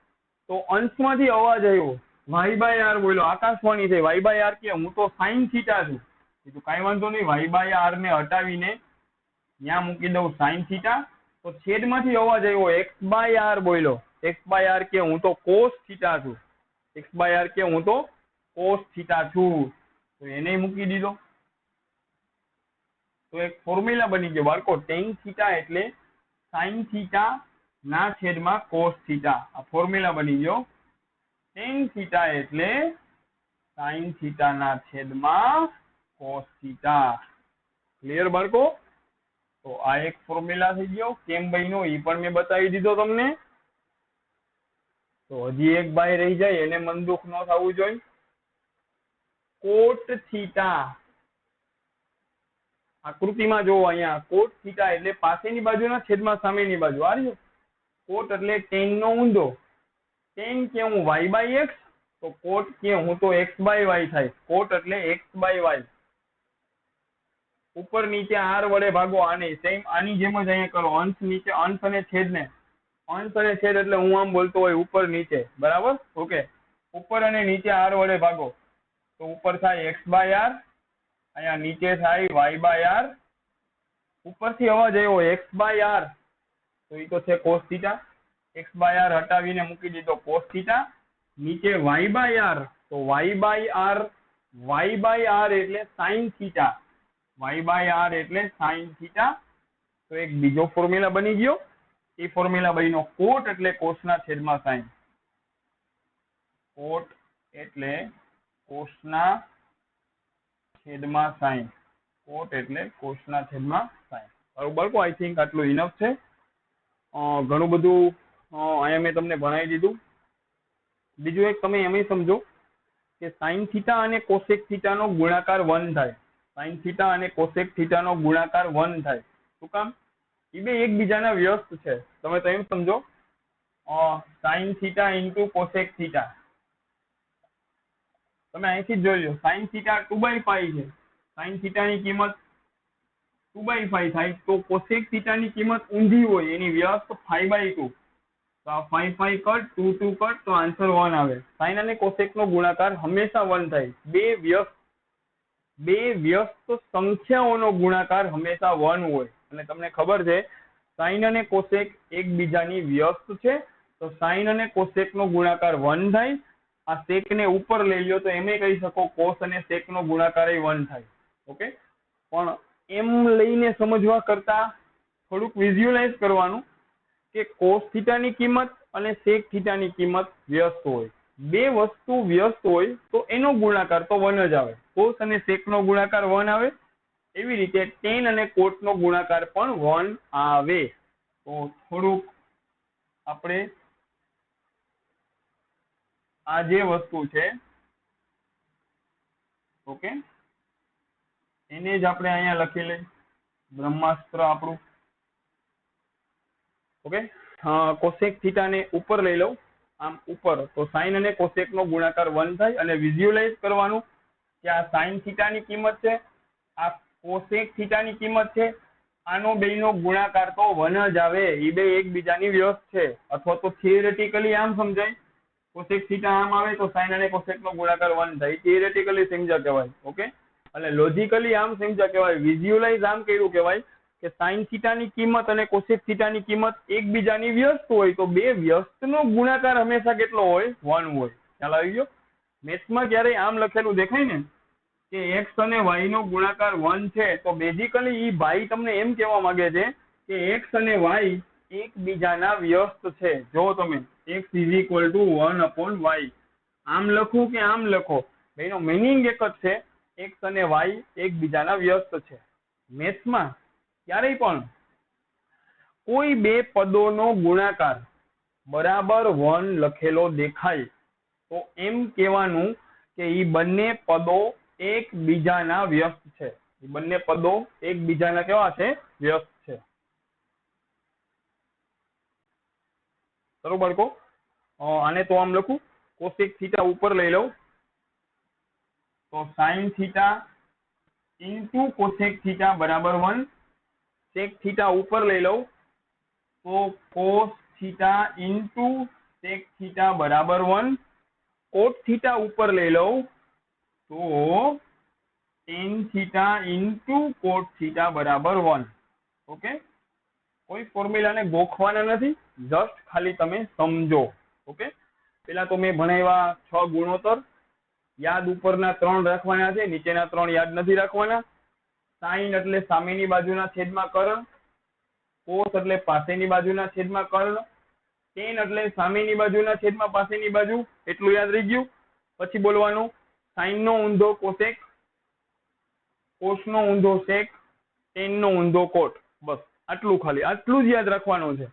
તો અંશમાંથી અવાજ આવ્યો, વાય બાય આર બોલ્યો. આકાશવાણી છે, વાય બાય આર કે હું તો સાઇન થીટા છું. કીધું કાંઈ વાંધો નહીં, વાય બાય આર ને હટાવીને ત્યાં મૂકી દઉં સાઇન થીટા. તો છેદમાંથી અવાજ આવ્યો, એક્સ બાય આર બોલ્યો. એક્સ બાય આર કે હું તો કોસ થીટા છું. એક્સ બાય આર કે હું તો કોસ થીટા છું. તો એને મૂકી દીધો. તો એક ફોર્મ્યુલા બની ગયો બાળકો. ટેન થીટા એટલે સાઇન થીટા ના છેદમાં કોસ થીટા. આ ફોર્મ્યુલા બની ગયો. ટેન થીટા એટલે સાઇન થીટા ના છેદમાં કોસ થીટા. ક્લિયર બાળકો? તો આ એક ફોર્મ્યુલા થઈ ગયો. કેમ બન્યો એ પણ મેં બતાવી દીધો તમને. તો હજી એક બાય રહી જાય, એને મન દુઃખ ન થવું જોઈએ. કોટ થીટા. આકૃતિમાં જોવો અહીંયા, કોટ થીટા એટલે પાસેની બાજુના છેદમાં સામેની બાજુ. આ રહ્યું કોટ એટલે ટેન નો ઊંધો. ટેન કે હું વાય બાય એક્સ, તો કોટ કે હું તો એક્સ બાય વાય થાય. કોટ એટલે એક્સ બાય વાય. ઉપર નીચે આર વડે ભાગો. આને સેમ આની જેમ જ અહીંયા કરો. અંશ નીચે, અંશ અને છેદને, અંશ અને છેદ એટલે હું આમ બોલતો હોય ઉપર નીચે, બરાબર? ઓકે, ઉપર અને નીચે આર વડે ભાગો. તો ઉપર થાય એક્સ બાય આર, અહીંયા નીચે થાય વાય બાય આર. ઉપરથી અવાજ આવ્યો એક્સ બાય આર, તો એ તો છે cos theta. X by r હટાવીને મૂકી દીધો કોસ થીટા. નીચે વાય બાય આર, તો y by r, y by r એટલે sine theta. Y by r એટલે સાઇન થીટા. તો એક બીજો ફોર્મ્યુલા બની ગયો. એ ફોર્મ્યુલા બન્યો કોટ એટલે કોસના છેદમાં સાઇન. કોટ એટલે કોસના છેદમાં સાઇન. કોટ એટલે કોસના છેદમાં સાઇન. બરોબર બાળકો, આઈ થિંક આટલું ઇનફ છે. ઘણું બધું અહીંયા મેં તમને ભણાવી દીધું. બીજું એક તમે એમ સમજો કે સાઇન થીટા અને કોસેક થીટાનો ગુણાકાર 1 થાય. સાઇન થીટા અને કોસેક થીટાનો ગુણાકાર 1 થાય. શું કામ? એ બે એકબીજાના વ્યસ્ત છે. તમે તો એમ સમજો, sine theta into cosec theta. તમે અહીંથી જ જોઈ લો, સાઇન થીટા 2/5 છે. સાઇન થીટાની કિંમત 2/5 થાય. તો કોસેક થીટાની કિંમત ઊંધી હોય, એની વ્યસ્ત 5/2. તો આ 5 5 કટ, 2 2 કટ, તો આન્સર 1 આવે. સાઇન અને કોસેક નો ગુણાકાર હંમેશા 1 થાય. બે વ્યસ્ત સંખ્યાઓનો ગુણાકાર હંમેશા 1 હોય. અને તમને ખબર છે સાઇન અને કોસેક એકબીજાની વ્યસ્ત છે. तो साइन अने कोसेक नो गुणाकार 1 थाय। आ सेक ने ऊपर लई लो तो एमे कही सको कोस अने सेक नो गुणाकार 1 थाय। ओके, पण एम लईने समजवा करता थोड़ुंक विज्युअलाइज करवानुं के कोस थीटा नी किंमत अने सेक थीटा नी किंमत व्यस्त होय, बे वस्तु व्यस्त होय तो एनो गुणाकार तो 1 ज आवे। कोस अने सेक नो गुणाकार 1 आवे, एवी रीते टेन अने कोट नो गुणाकार पण 1 आवे। तो थोड़ुंक आपणे आ जे वस्तु छे ओके एने ज आपणे अहींया लखी लई ब्रह्मास्त्र आपणुं। ओके, कोसेक थीटा ने ऊपर लई लो, आम ऊपर तो साइन अने कोसेक नो गुणाकार 1 थाय अने विज्युअलाइज करवानुं के आ साइन थीटा नी किंमत छे, आ कोसेक थीटा नी किंमत छे, आनो बेयनो गुणाकार तो 1 ज आवे। ई बे एकबीजानी व्यस्त छे। अथवा तो थियरेटिकली आम समजाय कोसेक थीटा आम आवे तो साइन अने कोसेक नो गुणाकार 1 थाय, थियरेटिकली समजा कहेवाय। ओके, એટલે લોજિકલી આમ સમજા કહેવાય, વિઝ્યુઅલાઇઝ આમ કર્યું કહેવાય કે સાઇન થીટાની કિંમત અને કોસેક થીટાની કિંમત એકબીજાની વ્યસ્ત હોય તો બે વ્યસ્તનો ગુણાકાર હંમેશા કેટલો હોય? 1 હોય। ખ્યાલ આવી ગયો? મેથ્સમાં જ્યારે આમ લખેલું દેખાય ને કે x અને y નો ગુણાકાર 1 છે તો બેઝિકલી ઈ ભાઈ તમને એમ કહેવા માંગે છે કે x અને y એકબીજાના વ્યસ્ત છે। જો તમે x = 1/y આમ લખો કે આમ લખો, બેનો મીનિંગ એક જ છે, x અને y એકબીજાના વ્યસ્ત છે। મેથ્સમાં ક્યારેય પણ કોઈ બે પદોનો ગુણાકાર બરાબર 1 લખેલો દેખાય તો એમ કહેવાનું કે ઈ બંને પદો એકબીજાના વ્યસ્ત છે। ઈ બંને પદો એકબીજાના કેવા છે? વ્યસ્ત છે। બરોબર કો? આને તો આમ લખું, કોસેક થીટા ઉપર લઈ લઉં तो sine theta into cosec theta बराबर 1, सेक थीटा ऊपर ले लो तो cos theta into sec theta बराबर 1, कोट थीटा ऊपर ले लो तो tan theta into cot theta बराबर 1। ओके, कोई फॉर्म्युला ने गोखवाना नहीं, जस्ट खाली तमे समझो। ओके, पेला तो मैं भणाव्या 6 गुणोत्तर, याद उपरना 3 राखवाना छे, नीचेना 3 याद नहीं राखवाना। साइन एटले सामेनी बाजुना छेदमां कर्ण, कोस एटले पासेनी बाजुना छेदमां कर्ण, टेन एटले सामेनी बाजुना छेदमां पासेनी बाजू, एटલું याद रही गयुं। પછી બોલવાનું साइन नो ઊંધો कोसेक, कोस नो ઊંધો सेक, टेन नो ઊંધો कोट। बस આટલું ખાલી, આટલું જ યાદ રાખવાનું છે,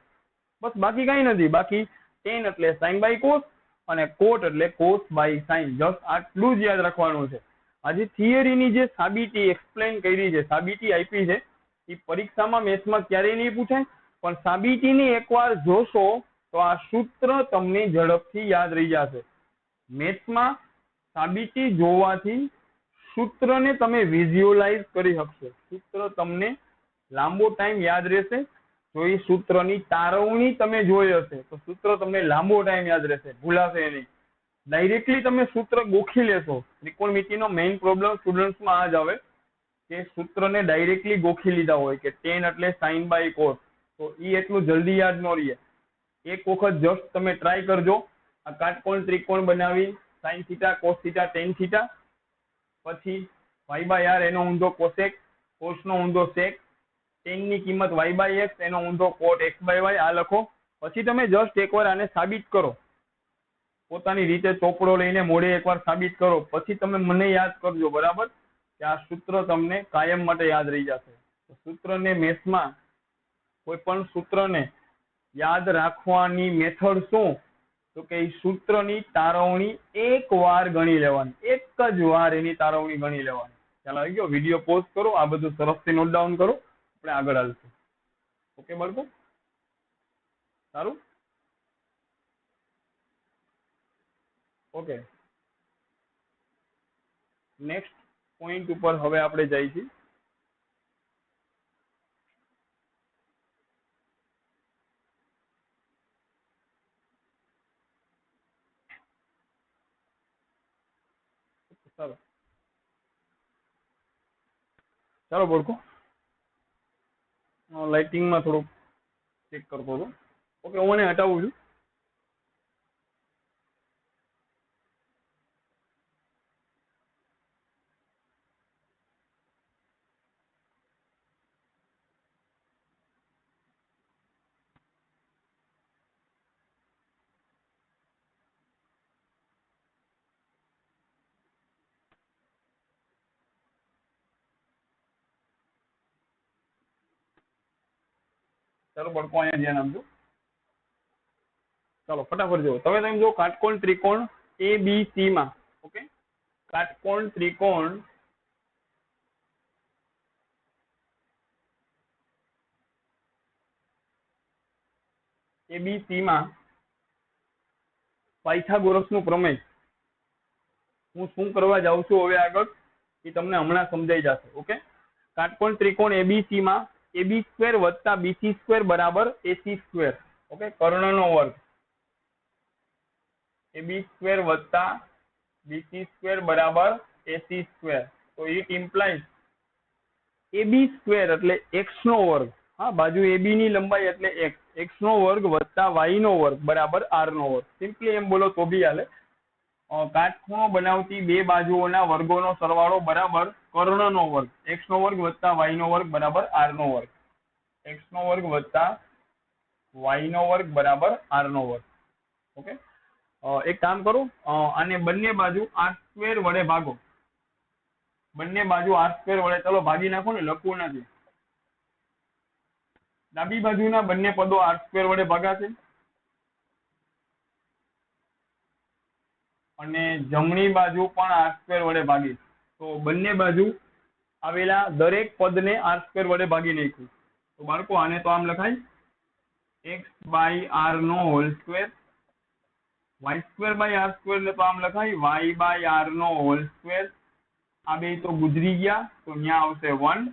બસ બાકી કાંઈ નથી। બાકી ટેન એટલે સાइन બાય કોસ અને કોટ એટલે કોસ બાય સાइन, જસ્ટ આટલું જ યાદ રાખવાનું છે। આજે થિયરીની જે સાબિતી એક્સપ્લેન કરી છે, સાબિતી આપી છે, એ પરીક્ષામાં મેથ્સમાં ક્યારેય નહીં પૂછાય, પણ સાબિતીને એકવાર જોશો તો આ સૂત્ર તમને ઝડપથી યાદ રહી જશે। મેથ્સમાં સાબિતી જોવાથી સૂત્રને તમે વિઝ્યુઅલાઇઝ કરી શકશો, સૂત્ર તમને લાંબો ટાઈમ યાદ રહેશે। જો એ સૂત્રની તારવણી તમે જોઈ હશે તો સૂત્ર તમને લાંબો ટાઈમ યાદ રહેશે, ભૂલાશે નહીં। ડાયરેક્ટલી તમે સૂત્ર ગોખી લેશો, ત્રિકોણમિતિનો મેઇન પ્રોબ્લેમ સ્ટુડન્ટ્સમાં આ જ આવે કે સૂત્રને ડાયરેક્ટલી ગોખી લીધા હોય કે ટેન એટલે સાइन બાય કોસ, તો એ એટલું જલ્દી યાદ ન રહે। એક વખત જસ્ટ તમે ટ્રાય કરજો, આ કાટકોણ ત્રિકોણ બનાવી sine theta cos theta tan theta, પછી y બાય r એનો ઊંધો કોસેક, કોસ નો ઊંધો સેક, ટેન ની કિંમત y બાય x એનો ઊંધો કોટ x બાય y, આ લખો। પછી તમે જસ્ટ એકવાર આને સાબિત કરો, પોતાની રીતે ચોપડો લઈને મોઢે એકવાર સાબિત કરો, પછી તમે મને યાદ કરજો, બરાબર, કે આ સૂત્ર તમને કાયમ માટે યાદ રહી જશે। સૂત્રને મેથ્સમાં કોઈ પણ સૂત્રને યાદ રાખવાની મેથડ શું? તો કે સૂત્રની તારવણી એક વાર ગણી લેવાની, એક જ વાર એની તારવણી ગણી લેવાની। ખ્યાલ આવી ગયો? વિડીયો પોઝ કરો, આ બધું સરસથી નોટ ડાઉન કરો, આપણે આગળ હાલશું। ઓકે બાળકો, સારું? ઓકે, નેક્સ્ટ પોઈન્ટ ઉપર હવે આપણે જઈએ છીએ। ચાલો ચાલો બાળકો, લાઇટિંગમાં થોડુંક ચેક કરતો હતો। ઓકે, હું એને હટાવું છું। चलो बड़को अहींया ध्यान आपजो। चलो फटाफट जो तमे तेम जो काटकोण त्रिकोण एबीसी में ओके काटकोण त्रिकोण एबीसी में पायथागोरसનું प्रमेय हूँ शू करवा जाऊँ छुं हवे आगळ ए तमने हमणां समजाई जशे। ओके काटकोण त्रिकोण एबीसी में एबी स्क्वेर वत्ता बीसी स्क्वेर बराबर एसी स्क्वेर ओके कर्णनो वर्ग एबी स्क्वेर वत्ता बीसी स्क्वेर बराबर एसी स्क्वेर तो इट इम्प्लाइज एबी स्क्वेर एटले एक्स नो वर्ग हाँ बाजू एबी नी लंबाई एटले एक्स नो वर्ग वत्ता वाय नो वर्ग बराबर आर नो वर्ग सिम्पली एम बोलो तो भी हाले। काटखूणो बनावती बे बाजुओना वर्गोनो सरवाळो बराबर कर्णनो वर्ग एक्स नो वर्ग वत्ता वाय नो वर्ग बराबर आर नो वर्ग एक्स नो वर्ग वत्ता वाय नो वर्ग बराबर आर नो वर्ग ओके। एक काम करो आने बंने बाजू आर स्क्वेर वडे भागो बंने बाजू आर स्क्वेर वडे चलो भागी नाखो ने लखवू नथी डाबी बाजुना बंने पदो आर स्क्वेर वडे भागाशे અને જમણી બાજુ પણ આર સ્ક્વેર વડે ભાગી તો બંને બાજુ આવેલા દરેક પદને આર સ્ક્વેર વડે ભાગી નાખ્યું તો બાળકો આને તો આમ લખાય x બાય r નો whole square y square by r square ને તો આમ લખાય y બાય r નો હોલ સ્ક્વેર આ બે તો ગુજરી ગયા તો ન્યા આવશે 1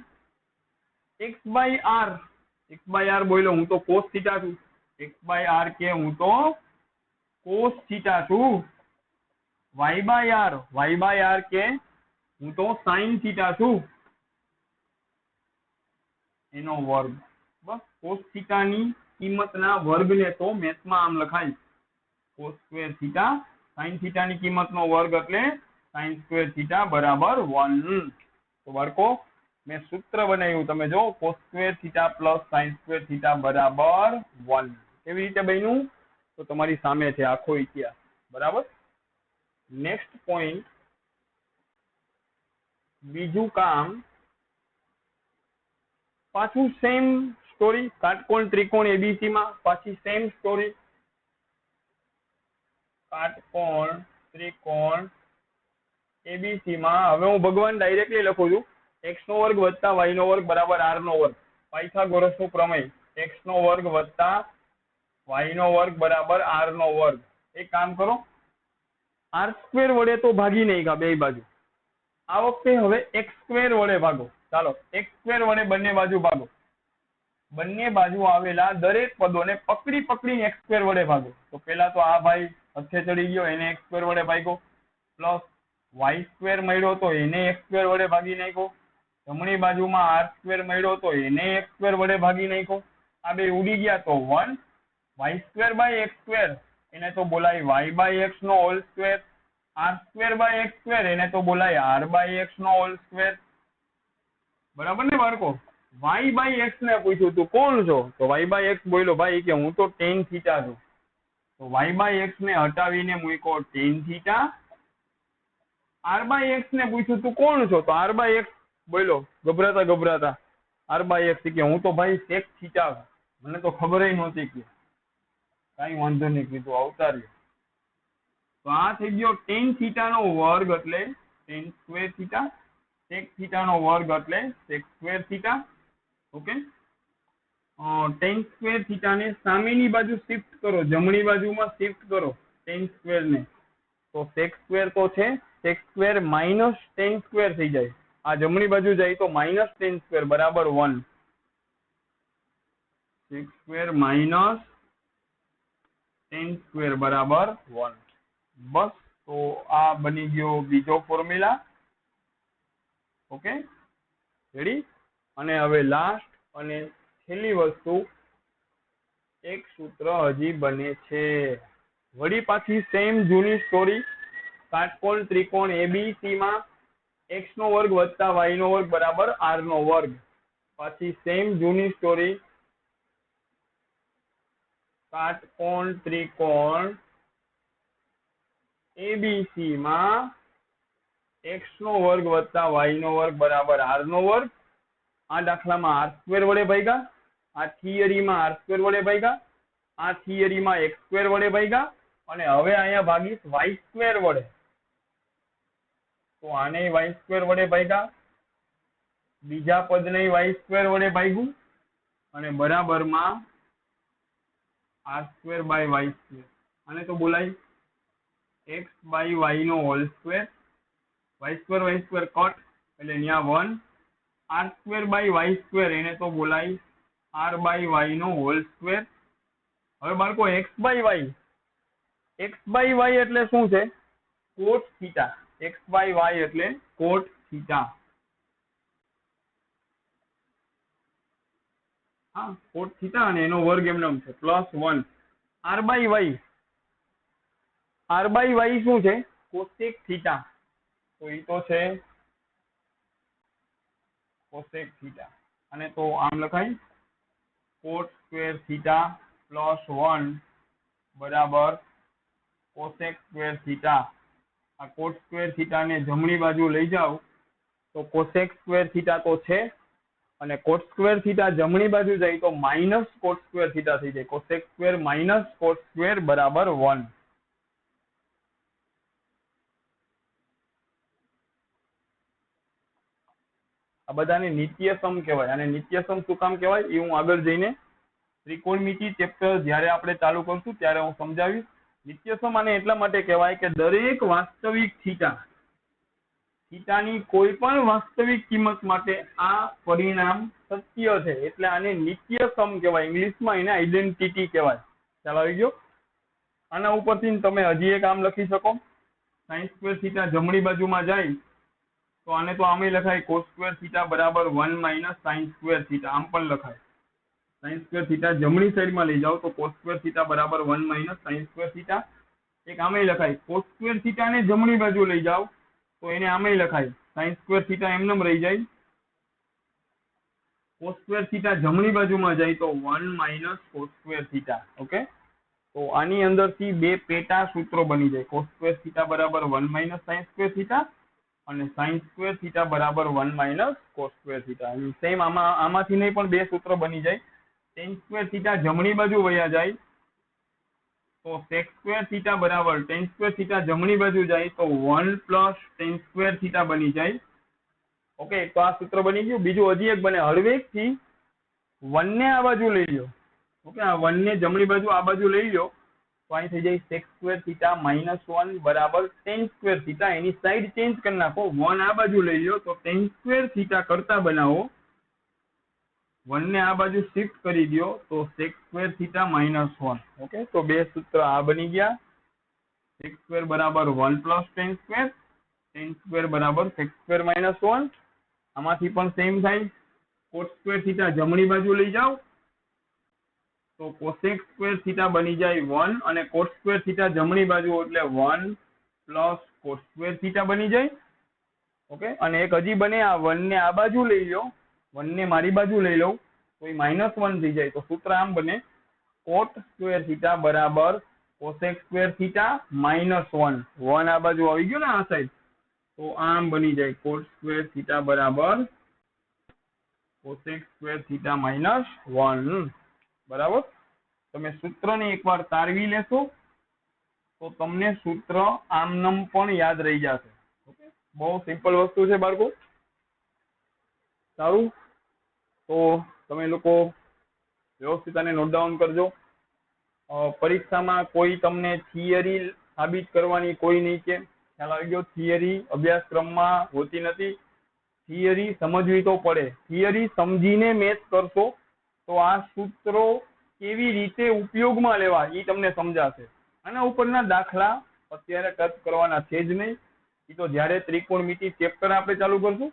x બાય r બોલ્યો હું તો cos થીટા છું x બાય r કે હું તો cos થીટા છું y by r के हूँ तो sin थीटा छू एनो वर्ग बस cos थीटा नी कीमत ना वर्ग ने तो मैथ में आम लखाई cos square theta sin theta नी कीमत नो वर्ग एटले sin स्क्वेर थीटा बराबर 1 तो बाळको मैं सूत्र बनाव्युं तमे जो cos square theta plus sin square theta बराबर 1 केवी रीते बन्युं तो तमारी सामे छे आखो इतिहास बराबर। नेक्स्ट पॉइंट बीजू काम पाछू सेम स्टोरी काटकोण त्रिकोण एबीसी में पाछी सेम स्टोरी काटकोण त्रिकोण एबीसी में हवे हूँ भगवान डायरेक्टली लखुं छुं एक्स नो वर्ग वत्ता वाय नो वर्ग बराबर आर नो वर्ग पायथागोरसनुं प्रमेय एक्स नो वर्ग वत्ता वाय नो वर्ग बराबर आर नो वर्ग। एक काम करो आर स्क्वेर वडे तो भागी नहीं गा बे बाजू आ वखते हवे एक्स स्क्वेर वडे भागो चालो एक्स स्क्वेर वडे बंने बाजू भागो बंने बाजू आवेला दरेक पदोने पकड़ी पकड़ी एक्स स्क्वेर वडे भागो तो पहला तो आ भाई हथे चढ़ी गयो एने एक्स स्क्वेर वडे भाग्यो प्लस वाय स्क्वेर मळ्यो तो एने एक्स स्क्वेर वडे भागी नाख्यो जमणी बाजुमां आर स्क्वेर मळ्यो तो एने एक्स स्क्वेर वडे भागी नाख्यो आ बे उडी गया तो 1 y square by x square एने तो बोलाय y बाय x नो whole square r square by x square एने तो बोलाय r बाय x नो होल स्क्वेर बराबर ने बाळको y बाय x ने पूछ्યું તું કોણ છો તો y बाय x बोल्यो भाई કે હું તો tan थीटा છું तो y बाय x ने हटावीने मूक्यो tan theta r by x ने पूछ्યું તું કોણ છો तो r बाय x बोल्यो गभराता गभराता r बाय x કે હું તો भाई sec थीटा મને તો ખબર જ નહોતી કે कई वांधो नहीं कीधुं आवता रह्यो तो आ थई गयो tan थीटा नो वर्ग एटले tan square theta sec theta नो वर्ग एटले sec square theta okay. tan square theta ने सामेनी बाजू शिफ्ट करो जमणी बाजुमां शिफ्ट करो tan स्क्वेर ने तो sec स्क्वेर तो छे sec square minus tan square थई जाय आ जमणी बाजू जाय तो माइनस tan स्क्वेर बराबर 1 sec square minus tan square बराबर 1 बस तो आ बनी गयो बीजो फॉर्म्युला ओके रेडी। अने हवे लास्ट अने छेल्ली वस्तु एक सूत्र हजी बने छे वडी पाછી सेम जूनी स्टोरी काटकोण त्रिकोण एबीसी में एक्स नो वर्ग वत्ता वाय नो वर्ग बराबर आर नो वर्ग पाછી सेम जूनी स्टोरी काटकोण त्रिकोण एबीसी में एक्स नो वर्ग वत्ता वाय नो वर्ग बराबर आर नो वर्ग आ दाखला में आर स्क्वेर वडे भाग्या આ થિયરીમાં આર સ્ક્વેર વડે ભાગ્યા, આ થિયરીમાં એક્સ સ્ક્વેર વડે ભાગ્યા, અને હવે અહીંયા ભાગીશ વાય સ્ક્વેર વડે, તો આને વાય સ્ક્વેર વડે ભાગ્યા, બીજા પદને વાય સ્ક્વેર વડે ભાગ્યું, અને બરાબરમાં r square by y square, આને તો બોલાય એક્સ બાય વાય નો whole square, y square cut એટલે અહીંયા 1, r square by y square એને તો બોલાય આર બાય વાય નો હોલ સ્ક્વેર. હવે બાળકો એક્સ બાય વાય એટલે શું છે? Cot theta. X by y એટલે કોટ થીટા. હા, કોટ થીટા અને એનો વર્ગ એમનેમ છે +1. આર બાય વાય શું છે? Cosec theta. તો એ તો છે કોસેક થીટા, અને તો આમ લખાય કોટ સ્ક્વેર થીટા +1 બરાબર કોસેક સ્ક્વેર થીટા. આ કોટ સ્ક્વેર થીટા ને જમણી બાજુ લઈ જાઓ તો કોસેક સ્ક્વેર થીટા તો છે, અને કોટ સ્ક્વેર થીટા જમણી બાજુ જાય તો માઇનસ કોટ સ્ક્વેર થીટા થઈ જાય. Cosec square minus cot square બરાબર 1. આ બધાને નિત્યસમ કહેવાય. અને નિત્યસમ શું કામ કહેવાય એ હું આગળ જઈને ત્રિકોણમિતિ ચેપ્ટર જ્યારે આપણે ચાલુ કરશું ત્યારે હું સમજાવીશ. નિત્યસમ આને એટલા માટે કહેવાય કે દરેક વાસ્તવિક થીટાની કોઈ પણ વાસ્તવિક કિંમત માટે આ પરિણામ સત્ય છે, એટલે આને નિત્યસમ કહેવાય. ઇંગ્લિશમાં એને આઈડેન્ટિટી કહેવાય. ચાલો આવી ગયો. આના ઉપરથી તમે હજી એક આમ લખી શકો, સાઇન સ્ક્વેર થીટા જમણી બાજુમાં જાય તો આને તો આમે લખાય કોસ સ્ક્વેર થીટા બરાબર 1 માઇનસ સાઇન સ્ક્વેર થીટા. આમ પણ લખાય. સાઇન સ્ક્વેર થીટા જમણી સાઈડમાં લઈ જાઓ તો કોસ સ્ક્વેર થીટા બરાબર 1 માઇનસ સાઇન સ્ક્વેર થીટા. એક આમે લખાય કોસ સ્ક્વેર થીટા ને જમણી બાજુ લઈ જાઓ તો એને આમે લખાય સાઇન સ્ક્વેર થીટા એમનેમ રહી જાય. કોસ સ્ક્વેર થીટા જમણી બાજુમાં જાય તો 1 minus cos square theta. Okay, તો આની અંદરથી બે પેટા સૂત્રો બની જાય. કોસ સ્ક્વેર થીટા બરાબર 1 માઇનસ સાઇન સ્ક્વેર થીટા અને સાઇન સ્ક્વેર થીટા બરાબર 1 minus cos square theta. Same આમાંથી નહીં પણ બે સૂત્ર બની જાય. ટેન સ્ક્વેર થીટા જમણી બાજુ વયા જાય તો સેક સ્ક્વેર થીટા બરાબર ટેન સ્ક્વેર થીટા જમણી બાજુ જાય તો 1 પ્લસ ટેન સ્ક્વેર થીટા બની જાય. ઓકે, તો આ સૂત્ર બની ગયું. બીજું હજી એક બને, હળવેકથી 1 ને આ બાજુ લઈ લો. ઓકે, આ 1 ને જમણી બાજુ આ બાજુ લઈ લો તો અહીં થઈ જાય સેક સ્ક્વેર થીટા -1 બરાબર ટેન સ્ક્વેર થીટા. એની સાઈડ ચેન્જ કરી નાખો, 1 આ બાજુ લઈ લો તો ટેન સ્ક્વેર થીટા કરતા બનાવો, 1 ને આ બાજુ શિફ્ટ કરી દો તો સેક સ્ક્વેર થીટા -1. ઓકે, તો બે સૂત્ર આ બની ગયા. સેક સ્ક્વેર બરાબર 1 પ્લસ ટેન સ્ક્વેર બરાબર સેક સ્ક્વેર -1. આમાંથી પણ સેમ થાય. કોટ સ્ક્વેર થીટા જમણી બાજુ લઈ જાઓ તો કોસેક સ્ક્વેર થીટા બની જાય 1, અને કોટ સ્ક્વેર થીટા જમણી બાજુ એટલે 1 પ્લસ કોટ સ્ક્વેર થીટા બની જાય. ઓકે, અને એક હજી બને, આ 1 ને આ બાજુ લઈ લો, 1 ને મારી બાજુ લઈ લઉં તો એ -1 થઈ જાય. તો સૂત્ર આમ બને કોટ સ્ક્વેર થીટા બરાબર કોસેક સ્ક્વેર થીટા -1. 1 આ બાજુ આવી ગયો ને આ સાઈડ, તો આમ બની જાય કોટ સ્ક્વેર થીટા બરાબર કોસેક સ્ક્વેર થીટા -1. બરાબર. તમે સૂત્રને એકવાર તારવી લેશો તો તમને સૂત્ર આમનમ પણ યાદ રહી જશે. ઓકે, બહુ સિમ્પલ વસ્તુ છે બાળકો. સારું, તો તમે લોકો વ્યવસ્થિત આને નોટ ડાઉન કરજો. પરીક્ષામાં કોઈ તમને થિયરી સાબિત કરવાની કોઈ નહીં કે, ખ્યાલ આવી ગયો? થિયરી અભ્યાસક્રમમાં હોતી નથી. થિયરી સમજવી તો પડે. થિયરી સમજીને મેચ કરશો તો આ સૂત્રો કેવી રીતે ઉપયોગમાં લેવા એ તમને સમજાશે. આના ઉપરના દાખલા અત્યારે ટચ કરવાના છે જ નહીં. એ તો જ્યારે ત્રિકોણમિતિ ચેપ્ટર આપણે ચાલુ કરશું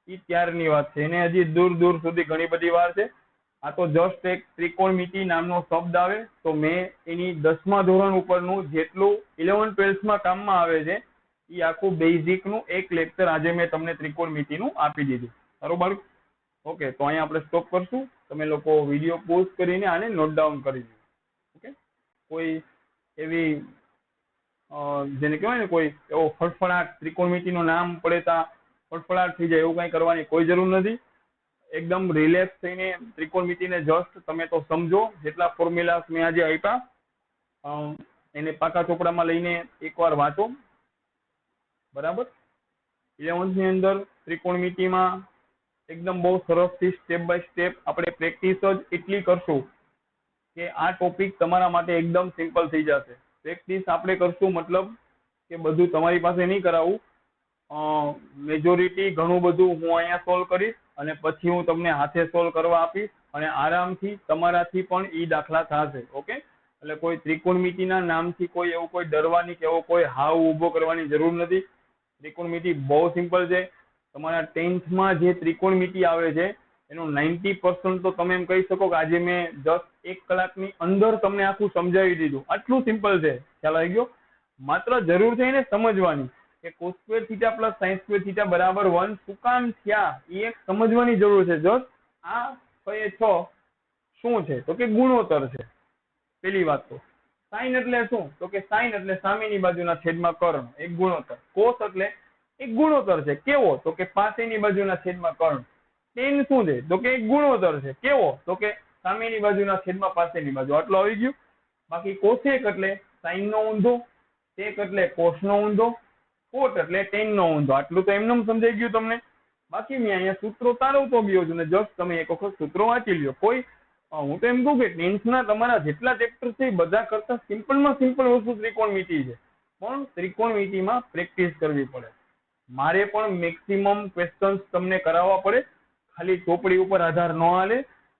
એ ત્યારની વાત છે. એને હજી દૂર સુધી ઘણી બધી વાર છે. આ તો જસ્ટ એક ત્રિકોણમિતિ નામનો શબ્દ આવે તો મેં એની 10મા ધોરણ ઉપરનું જેટલું 11-12માં કામમાં આવે છે એ આખું બેઝિકનું એક લેક્ચર આજે મેં તમને ત્રિકોણમિતિનું આપી દીધું. બરોબર? ઓકે, તો અહીંયા આપણે સ્ટોપ કરશું. તમે લોકો વિડીયો પોઝ કરીને આને નોટ ડાઉન કરી દો. ઓકે, કોઈ એવી જેને કહેવાય ને કોઈ એવો ફડફડાટ ત્રિકોણમિતિનું નામ પડે તા ફડફડાટ થઈ જાય એવું કંઈ કરવાની કોઈ જરૂર નથી. એકદમ રિલેક્સ થઈને ત્રિકોણમિતિને જસ્ટ તમે તો સમજો, જેટલા ફોર્મ્યુલાસ મેં આજે આપ્યા એને પાકા ચોપડામાં લઈને એકવાર વાંચો, બરાબર. 11th ની અંદર ત્રિકોણમિતિમાં એકદમ બહુ સરસથી સ્ટેપ બાય સ્ટેપ આપણે પ્રેક્ટિસ જ એટલી કરશું કે આ ટોપિક તમારા માટે એકદમ સિમ્પલ થઈ જશે. પ્રેક્ટિસ આપણે કરશું મતલબ કે બધું તમારી પાસે નહીં કરાવું, મેજોરિટી ઘણું બધું હું અહીંયા સોલ્વ કરીશ અને પછી હું તમને હાથે સોલ્વ કરવા આપીશ અને આરામથી તમારાથી પણ ઈ દાખલા થશે. ઓકે, એટલે કોઈ ત્રિકોણમિતિના નામથી કોઈ એવું કોઈ ડરવાની કે એવો કોઈ હાવ ઊભો કરવાની જરૂર નથી. ત્રિકોણમિતિ બહુ સિમ્પલ છે. તમારા 10th માં જે ત્રિકોણમિતિ આવે છે એનું 90% તો તમે એમ કહી શકો કે આજે મેં જસ્ટ 1 કલાકની અંદર તમને આખું સમજાવી દીધું. આટલું સિમ્પલ છે. ખ્યાલ આવી ગયો? માત્ર જરૂર છે એને સમજવાની કે cos square theta plus sin square theta બરાબર 1 શું કામ થયા, એ એક સમજવાની જરૂર છે. જસ્ટ આ 6 એ 6 શું છે તો કે ગુણોત્તર છે. પેલી વાત તો સાઇન એટલે શું તો કે સાઇન એટલે સામેની બાજુના છેદમાં કર્ણ, એક ગુણોત્તર. કોસ એટલે એક ગુણોત્તર છે. કેવો તો કે પાસેની બાજુના છેદમાં કર્ણ. ટેન શું છે તો કે એક ગુણોત્તર છે. કેવો તો કે સામેની બાજુના છેદમાં પાસેની બાજુ. આટલું આવી ગયું. બાકી કોસેક એટલે સાઇન નો ઊંધો, સેક એટલે કોસ નો ઊંધો, કોટ એટલે ટેન નો ઊંધો. આટલું તો એમને સમજાઈ ગયું તમને. બાકી મેં અહીંયા સૂત્રો તારવતો ગયો છું ને જસ્ટ તમે એક વખત સૂત્રો વાંચી લ્યો. કોઈ હું તો એમ કહું કે ટેન્થના તમારા જેટલા ચેપ્ટર છે એ બધા કરતા સિમ્પલમાં સિમ્પલ વસ્તુ ત્રિકોણમિતિ છે, પણ ત્રિકોણમિતિમાં પ્રેક્ટિસ કરવી પડે. મારે પણ મેક્સિમમ ક્વેશ્ચન્સ તમને કરાવવા પડે, ખાલી ચોપડી ઉપર આધાર ન હાલે.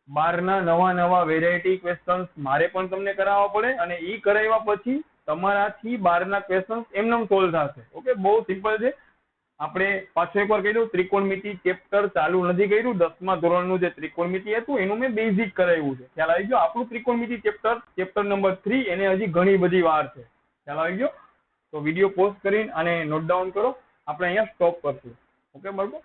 બારના નવા વેરાયટી ક્વેશ્ચન્સ મારે પણ તમને કરાવવા પડે અને ઈ કરાવ્યા પછી તમારાથી બારના ક્વેશ્ચન્સ એમનેમ સોલ્વ થશે. ઓકે, બહુ સિમ્પલ છે. આપણે પાછો એકવાર કહી દઉં, ત્રિકોણમિતિ ચેપ્ટર ચાલુ નથી કર્યું. 10મા ધોરણનું જે ત્રિકોણમિતિ હતું એનું મેં બેઝિક કરાવ્યું છે. ખ્યાલ આવી ગયો? આપણું ત્રિકોણમિતિ ચેપ્ટર નંબર 3 એને હજી ઘણી બધી વાર છે. ખ્યાલ આવી ગયો? તો વિડીયો પોઝ કરીને અને નોટ ડાઉન કરો. આપણે અહીંયા સ્ટોપ કરશું. ઓકે બરાબર.